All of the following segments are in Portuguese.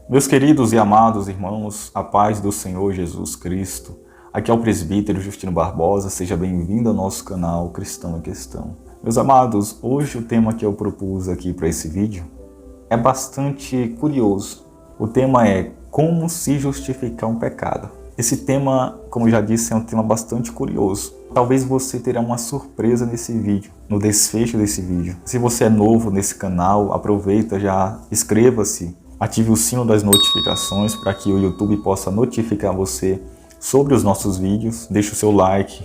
Meus queridos e amados irmãos, a paz do Senhor Jesus Cristo. Aqui é o presbítero Justino Barbosa, seja bem-vindo ao nosso canal Cristão em Questão. Meus amados, hoje o tema que eu propus aqui para esse vídeo é bastante curioso. O tema é como se justificar um pecado. Esse tema, como eu já disse, é um tema bastante curioso. Talvez você terá uma surpresa nesse vídeo, no desfecho desse vídeo. Se você é novo nesse canal, aproveita, já inscreva-se, ative o sino das notificações para que o YouTube possa notificar você sobre os nossos vídeos. Deixe o seu like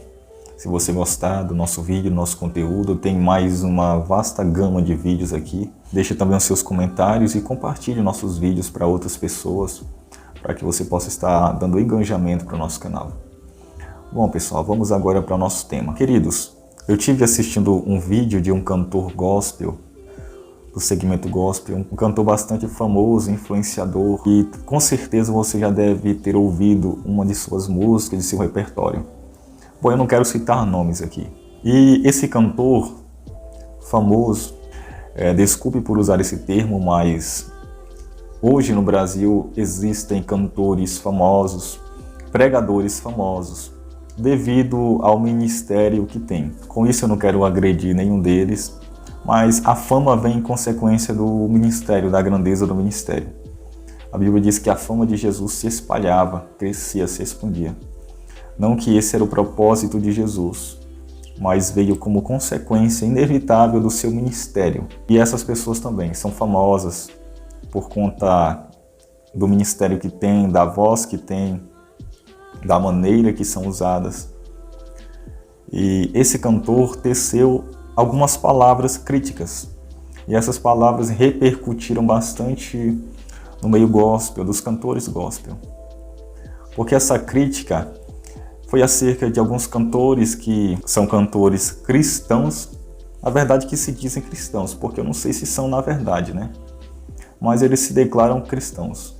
se você gostar do nosso vídeo, do nosso conteúdo. Tem mais uma vasta gama de vídeos aqui. Deixe também os seus comentários e compartilhe nossos vídeos para outras pessoas, para que você possa estar dando engajamento para o nosso canal. Bom, pessoal, vamos agora para o nosso tema. Queridos, eu tive assistindo um vídeo de um cantor gospel, do segmento gospel, um cantor bastante famoso, influenciador, e com certeza você já deve ter ouvido uma de suas músicas, de seu repertório. Bom, eu não quero citar nomes aqui. E esse cantor famoso, desculpe por usar esse termo, mas hoje no Brasil existem cantores famosos, pregadores famosos, devido ao ministério que tem. Com isso eu não quero agredir nenhum deles, mas a fama vem em consequência do ministério, da grandeza do ministério. A Bíblia diz que a fama de Jesus se espalhava, crescia, se expandia. Não que esse era o propósito de Jesus, mas veio como consequência inevitável do seu ministério. E essas pessoas também são famosas por conta do ministério que tem, da voz que tem, da maneira que são usadas. E esse cantor teceu algumas palavras críticas, e essas palavras repercutiram bastante no meio gospel, dos cantores gospel. Porque essa crítica foi acerca de alguns cantores que são cantores cristãos, na verdade que se dizem cristãos, porque eu não sei se são na verdade, né? Mas eles se declaram cristãos.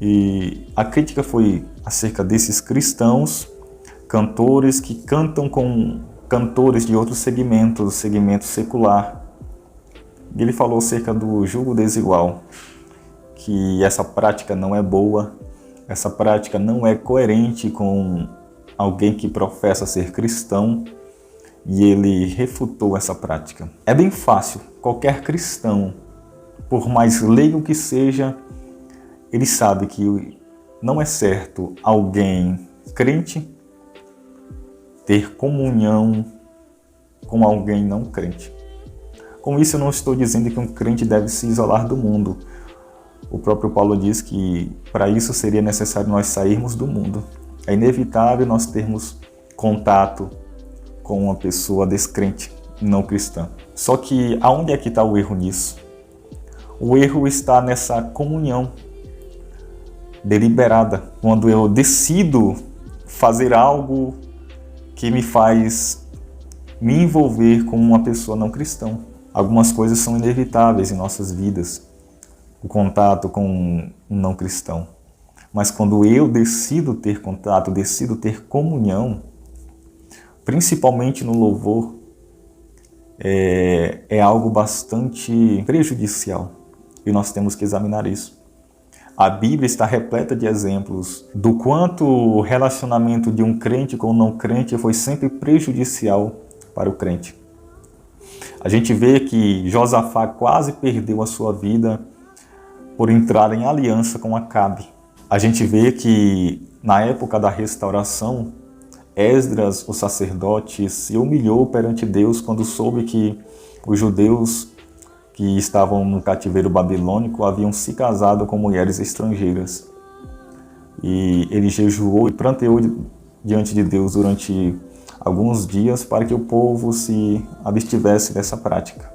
E a crítica foi acerca desses cristãos, cantores que cantam com cantores de outros segmentos, do segmento secular. E ele falou acerca do julgo desigual, que essa prática não é boa, essa prática não é coerente com alguém que professa ser cristão, e ele refutou essa prática. É bem fácil, qualquer cristão, por mais leigo que seja, ele sabe que não é certo alguém crente ter comunhão com alguém não crente. Com isso eu não estou dizendo que um crente deve se isolar do mundo. O próprio Paulo diz que para isso seria necessário nós sairmos do mundo. É inevitável nós termos contato com uma pessoa descrente, não cristã. Só que aonde é que está o erro nisso? O erro está nessa comunhão deliberada, quando eu decido fazer algo que me faz me envolver com uma pessoa não cristã. Algumas coisas são inevitáveis em nossas vidas, o contato com um não cristão. Mas quando eu decido ter contato, decido ter comunhão, principalmente no louvor, é algo bastante prejudicial. E nós temos que examinar isso. A Bíblia está repleta de exemplos do quanto o relacionamento de um crente com um não crente foi sempre prejudicial para o crente. A gente vê que Josafá quase perdeu a sua vida por entrar em aliança com Acabe. A gente vê que na época da restauração, Esdras, o sacerdote, se humilhou perante Deus quando soube que os judeus que estavam no cativeiro babilônico haviam se casado com mulheres estrangeiras. E ele jejuou e pranteou diante de Deus durante alguns dias para que o povo se abstivesse dessa prática,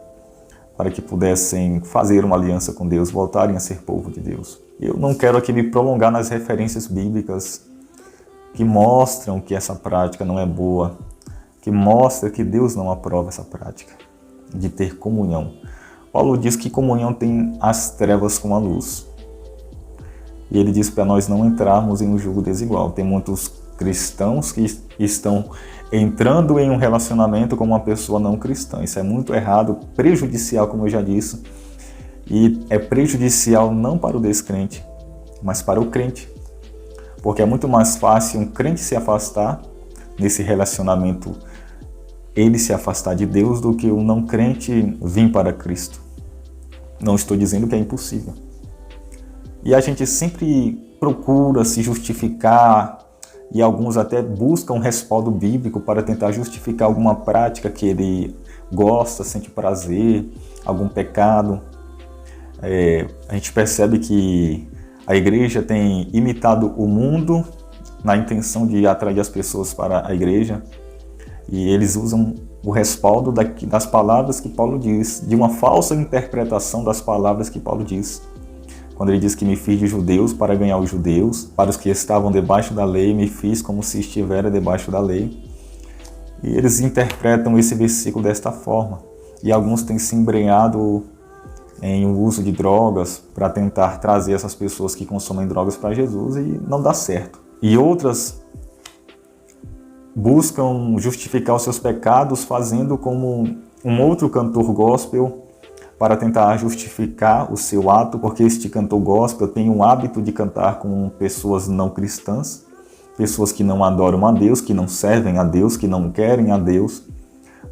para que pudessem fazer uma aliança com Deus, voltarem a ser povo de Deus. Eu não quero aqui me prolongar nas referências bíblicas que mostram que essa prática não é boa, que mostra que Deus não aprova essa prática de ter comunhão. Paulo diz que comunhão tem as trevas com a luz. E ele diz para nós não entrarmos em um julgo desigual. Tem muitos cristãos que estão entrando em um relacionamento com uma pessoa não cristã. Isso é muito errado, prejudicial, como eu já disse. E é prejudicial não para o descrente, mas para o crente. Porque é muito mais fácil um crente se afastar nesse relacionamento, ele se afastar de Deus, do que um não crente vir para Cristo. Não estou dizendo que é impossível. E a gente sempre procura se justificar, e alguns até buscam um respaldo bíblico para tentar justificar alguma prática que ele gosta, sente prazer, algum pecado. A gente percebe que a igreja tem imitado o mundo na intenção de atrair as pessoas para a igreja, e eles usam o respaldo das palavras que Paulo diz, de uma falsa interpretação das palavras que Paulo diz. Quando ele diz que me fiz de judeus para ganhar os judeus, para os que estavam debaixo da lei, me fiz como se estivera debaixo da lei. E eles interpretam esse versículo desta forma. E alguns têm se embrenhado em uso de drogas para tentar trazer essas pessoas que consomem drogas para Jesus, e não dá certo. E outras buscam justificar os seus pecados fazendo como um outro cantor gospel para tentar justificar o seu ato, porque este cantor gospel tem o hábito de cantar com pessoas não cristãs, pessoas que não adoram a Deus, que não servem a Deus, que não querem a Deus,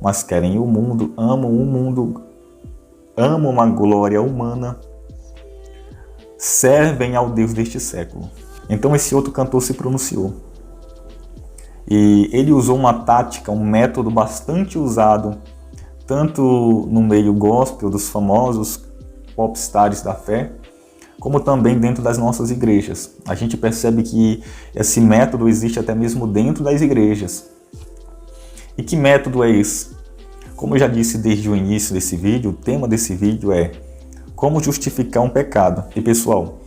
mas querem o mundo, amam uma glória humana, servem ao Deus deste século. Então esse outro cantor se pronunciou. E ele usou uma tática, um método bastante usado, tanto no meio gospel dos famosos popstars da fé, como também dentro das nossas igrejas. A gente percebe que esse método existe até mesmo dentro das igrejas. E que método é esse? Como eu já disse desde o início desse vídeo, o tema desse vídeo é como justificar um pecado. E pessoal,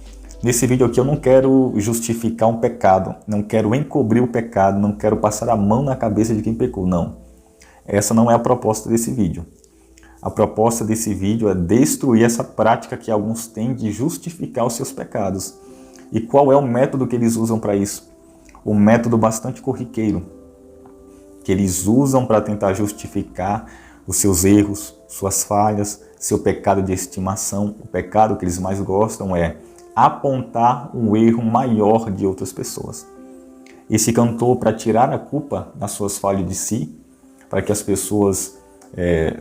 nesse vídeo aqui eu não quero justificar um pecado, não quero encobrir o pecado, não quero passar a mão na cabeça de quem pecou, não. Essa não é a proposta desse vídeo. A proposta desse vídeo é destruir essa prática que alguns têm de justificar os seus pecados. E qual é o método que eles usam para isso? Um método bastante corriqueiro, que eles usam para tentar justificar os seus erros, suas falhas, seu pecado de estimação. O pecado que eles mais gostam é apontar um erro maior de outras pessoas. Esse cantor, para tirar a culpa das suas falhas de si, para que as pessoas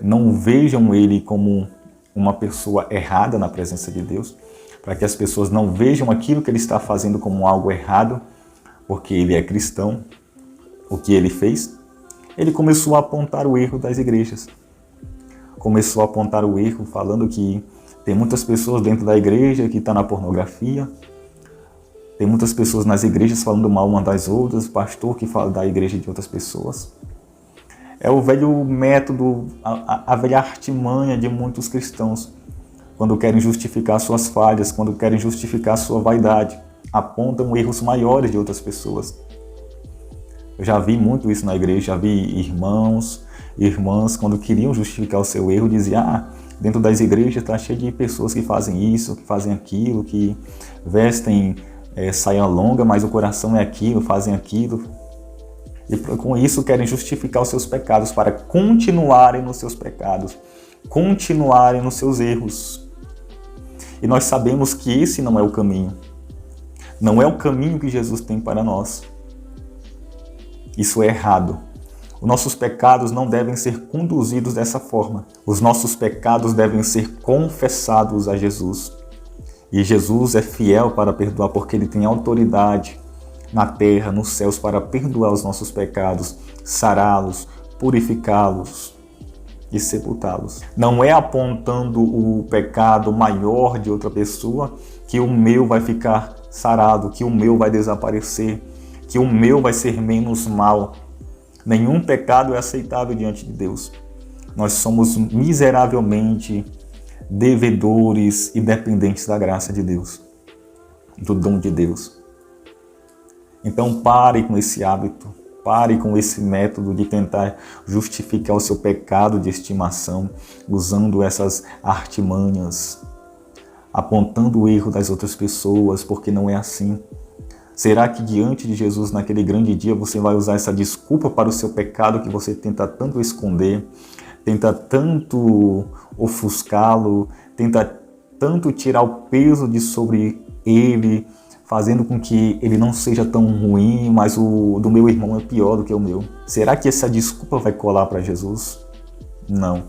não vejam ele como uma pessoa errada na presença de Deus, para que as pessoas não vejam aquilo que ele está fazendo como algo errado, porque ele é cristão, o que ele fez, ele começou a apontar o erro das igrejas. Começou a apontar o erro, falando que tem muitas pessoas dentro da igreja que estão na pornografia, tem muitas pessoas nas igrejas falando mal uma das outras, pastor que fala da igreja de outras pessoas. É o velho método, a velha artimanha de muitos cristãos, quando querem justificar suas falhas, quando querem justificar sua vaidade, apontam erros maiores de outras pessoas. Eu já vi muito isso na igreja, já vi irmãos e irmãs, quando queriam justificar o seu erro, diziam, dentro das igrejas está cheio de pessoas que fazem isso, que fazem aquilo, que vestem saia longa, mas o coração é aquilo, fazem aquilo. E com isso querem justificar os seus pecados para continuarem nos seus pecados, continuarem nos seus erros. E nós sabemos que esse não é o caminho. Não é o caminho que Jesus tem para nós. Isso é errado. Os nossos pecados não devem ser conduzidos dessa forma. Os nossos pecados devem ser confessados a Jesus. E Jesus é fiel para perdoar, porque Ele tem autoridade na terra, nos céus, para perdoar os nossos pecados, sará-los, purificá-los e sepultá-los. Não é apontando o pecado maior de outra pessoa que o meu vai ficar sarado, que o meu vai desaparecer, que o meu vai ser menos mal. Nenhum pecado é aceitável diante de Deus. Nós somos miseravelmente devedores e dependentes da graça de Deus, do dom de Deus. Então pare com esse hábito, pare com esse método de tentar justificar o seu pecado de estimação, usando essas artimanhas, apontando o erro das outras pessoas, porque não é assim. Será que diante de Jesus, naquele grande dia, você vai usar essa desculpa para o seu pecado que você tenta tanto esconder, tenta tanto ofuscá-lo, tenta tanto tirar o peso de sobre ele, fazendo com que ele não seja tão ruim, mas o do meu irmão é pior do que o meu. Será que essa desculpa vai colar para Jesus? Não.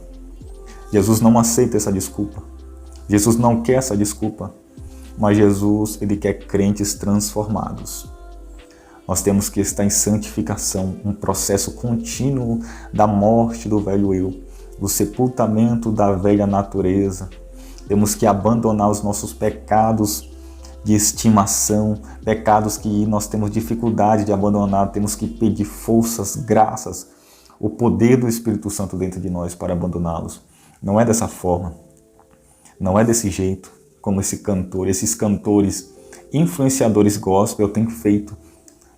Jesus não aceita essa desculpa. Jesus não quer essa desculpa. Mas Jesus, ele quer crentes transformados. Nós temos que estar em santificação, um processo contínuo da morte do velho eu, do sepultamento da velha natureza. Temos que abandonar os nossos pecados de estimação, pecados que nós temos dificuldade de abandonar. Temos que pedir forças, graças, o poder do Espírito Santo dentro de nós para abandoná-los. Não é dessa forma, não é desse jeito, como esses cantores, influenciadores gospel têm feito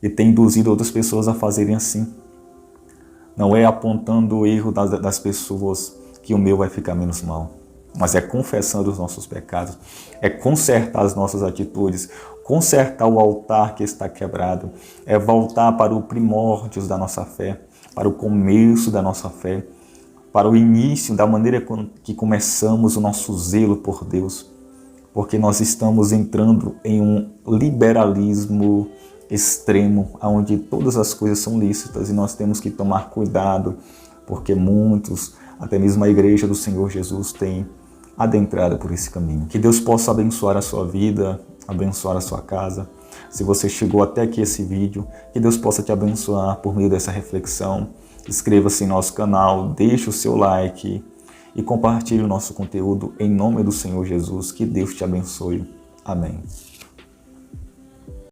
e têm induzido outras pessoas a fazerem assim. Não é apontando o erro das pessoas que o meu vai ficar menos mal, mas é confessando os nossos pecados, é consertar as nossas atitudes, consertar o altar que está quebrado, é voltar para o primórdios da nossa fé, para o começo da nossa fé, para o início da maneira que começamos o nosso zelo por Deus, porque nós estamos entrando em um liberalismo extremo, onde todas as coisas são lícitas e nós temos que tomar cuidado, porque muitos, até mesmo a igreja do Senhor Jesus, tem adentrado por esse caminho. Que Deus possa abençoar a sua vida, abençoar a sua casa. Se você chegou até aqui esse vídeo, que Deus possa te abençoar por meio dessa reflexão. Inscreva-se em nosso canal, deixe o seu like e compartilhe o nosso conteúdo em nome do Senhor Jesus. Que Deus te abençoe. Amém.